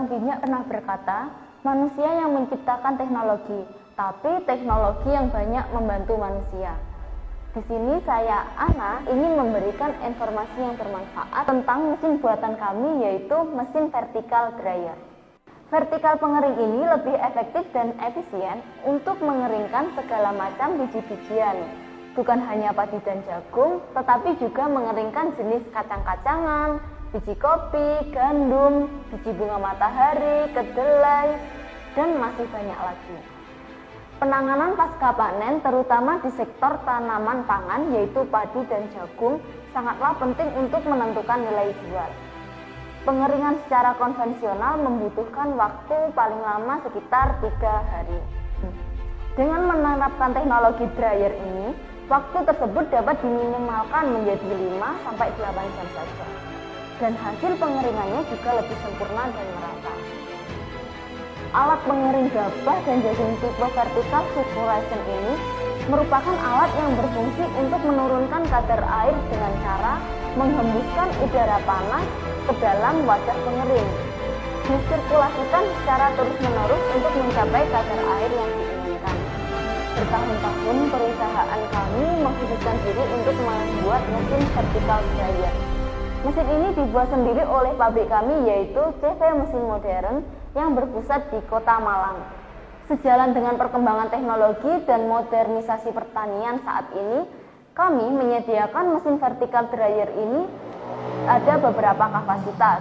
Tukang minyak pernah berkata, manusia yang menciptakan teknologi, tapi teknologi yang banyak membantu manusia. Di sini saya, Ana, ingin memberikan informasi yang bermanfaat tentang mesin buatan kami, yaitu mesin vertical dryer. Vertical pengering ini lebih efektif dan efisien untuk mengeringkan segala macam biji-bijian. Bukan hanya padi dan jagung, tetapi juga mengeringkan jenis kacang-kacangan, biji kopi, gandum, biji bunga matahari, kedelai, dan masih banyak lagi. Penanganan pasca panen terutama di sektor tanaman pangan yaitu padi dan jagung sangatlah penting untuk menentukan nilai jual. Pengeringan secara konvensional membutuhkan waktu paling lama sekitar 3 hari. Dengan menerapkan teknologi dryer ini, waktu tersebut dapat diminimalkan menjadi 5-8 jam saja. Dan hasil pengeringannya juga lebih sempurna dan merata. Alat pengering gabah dan jagung tipe vertical circulation ini merupakan alat yang berfungsi untuk menurunkan kadar air dengan cara menghembuskan udara panas ke dalam wadah pengering. Disirkulasikan secara terus-menerus untuk mencapai kadar air yang diinginkan. Bertahun-tahun perusahaan kami mengkhususkan diri untuk membuat mesin vertical dryer. Mesin ini dibuat sendiri oleh pabrik kami yaitu CV Mesin Modern yang berpusat di Kota Malang. Sejalan dengan perkembangan teknologi dan modernisasi pertanian saat ini, kami menyediakan mesin vertical dryer ini ada beberapa kapasitas,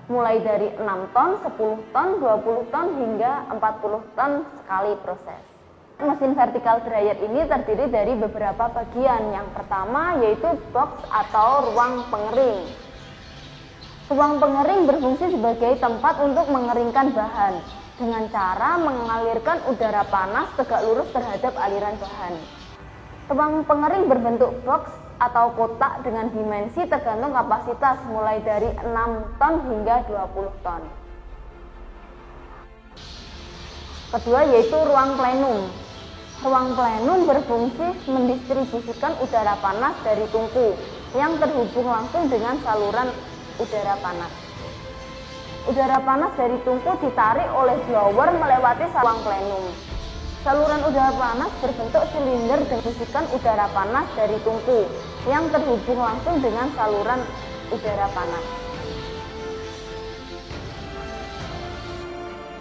mulai dari 6 ton, 10 ton, 20 ton hingga 40 ton sekali proses. Mesin vertical dryer ini terdiri dari beberapa bagian. Yang pertama yaitu box atau ruang pengering. Ruang pengering berfungsi sebagai tempat untuk mengeringkan bahan dengan cara mengalirkan udara panas tegak lurus terhadap aliran bahan. Ruang pengering berbentuk box atau kotak dengan dimensi tergantung kapasitas mulai dari 6 ton hingga 20 ton. Kedua yaitu ruang plenum. Ruang plenum berfungsi mendistribusikan udara panas dari tungku yang terhubung langsung dengan saluran udara panas. Udara panas dari tungku ditarik oleh blower melewati ruang plenum. Saluran udara panas berbentuk silinder dan berisikan udara panas dari tungku yang terhubung langsung dengan saluran udara panas.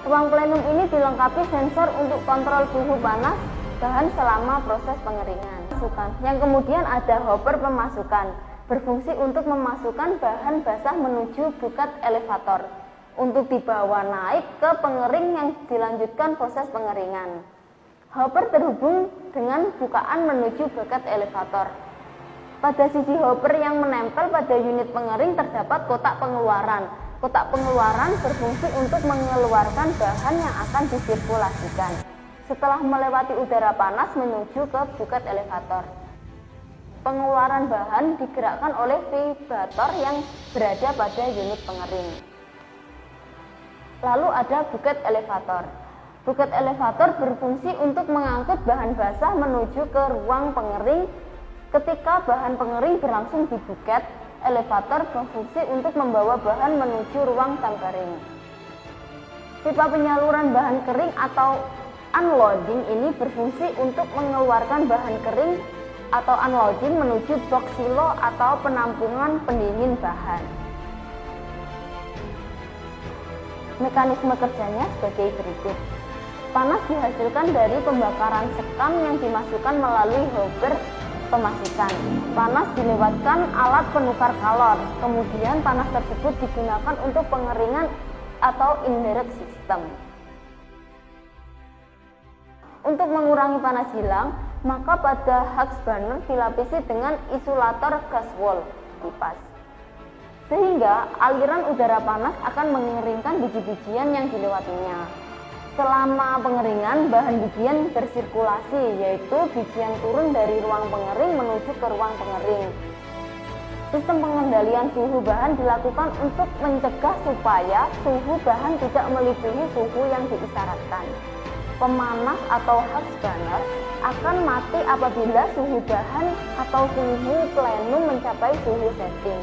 Ruang plenum ini dilengkapi sensor untuk kontrol suhu panas bahan selama proses pengeringan. Yang kemudian ada hopper pemasukan, berfungsi untuk memasukkan bahan basah menuju bucket elevator untuk dibawa naik ke pengering yang dilanjutkan proses pengeringan. Hopper terhubung dengan bukaan menuju bucket elevator. Pada sisi hopper yang menempel pada unit pengering terdapat kotak pengeluaran. Kotak pengeluaran berfungsi untuk mengeluarkan bahan yang akan disirkulasikan setelah melewati udara panas menuju ke bucket elevator. Pengeluaran bahan digerakkan oleh vibrator yang berada pada unit pengering. Lalu ada bucket elevator. Bucket elevator berfungsi untuk mengangkut bahan basah menuju ke ruang pengering. Ketika bahan pengering berlangsung di bucket, elevator berfungsi untuk membawa bahan menuju ruang tempering. Pipa penyaluran bahan kering atau unloading ini berfungsi untuk mengeluarkan bahan kering atau unloading menuju box silo atau penampungan pendingin bahan. Mekanisme kerjanya sebagai berikut. Panas dihasilkan dari pembakaran sekam yang dimasukkan melalui hopper pemasukan. Panas dilewatkan alat penukar kalor, kemudian panas tersebut digunakan untuk pengeringan atau indirect system. Untuk mengurangi panas hilang, maka pada hux burner dilapisi dengan isolator gas wall kipas, sehingga aliran udara panas akan mengeringkan biji-bijian yang dilewatinya. Selama pengeringan, bahan bijian bersirkulasi, yaitu bijian turun dari ruang pengering menuju ke ruang pengering. Sistem pengendalian suhu bahan dilakukan untuk mencegah supaya suhu bahan tidak melebihi suhu yang diisyaratkan. Pemanas atau hux burner akan mati apabila suhu bahan atau suhu plenum mencapai suhu setting.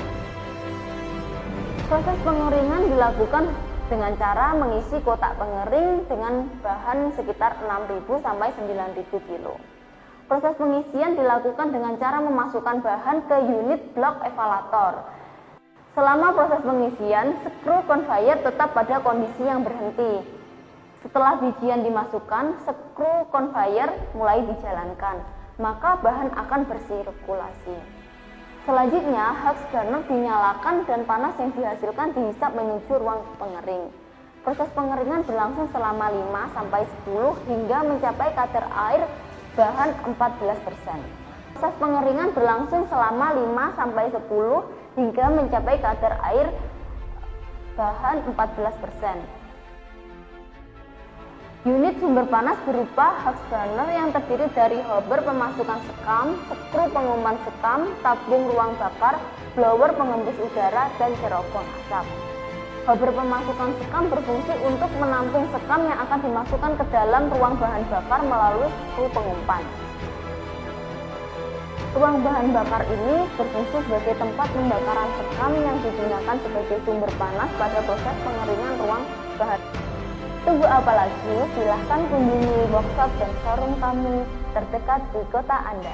Proses pengeringan dilakukan dengan cara mengisi kotak pengering dengan bahan sekitar 6.000 sampai 9.000 kilo. Proses pengisian dilakukan dengan cara memasukkan bahan ke unit blok evaluator. Selama proses pengisian, skru conveyor tetap pada kondisi yang berhenti. Setelah bijian dimasukkan, skru conveyor mulai dijalankan, maka bahan akan bersirkulasi. Selanjutnya, Hux burner dinyalakan dan panas yang dihasilkan dihisap menuju ruang pengering. Proses pengeringan berlangsung selama 5-10 hingga mencapai kadar air bahan 14%. Proses pengeringan berlangsung selama 5-10 hingga mencapai kadar air bahan 14%. Unit sumber panas berupa Hux burner yang terdiri dari hopper pemasukan sekam, skru pengumpan sekam, tabung ruang bakar, blower pengembus udara, dan cerobong asap. Hopper pemasukan sekam berfungsi untuk menampung sekam yang akan dimasukkan ke dalam ruang bahan bakar melalui skru pengumpan. Ruang bahan bakar ini berfungsi sebagai tempat pembakaran sekam yang digunakan sebagai sumber panas pada proses pengeringan ruang bahan. Tunggu apa lagi? Silahkan kunjungi workshop dan showroom kami terdekat di kota Anda.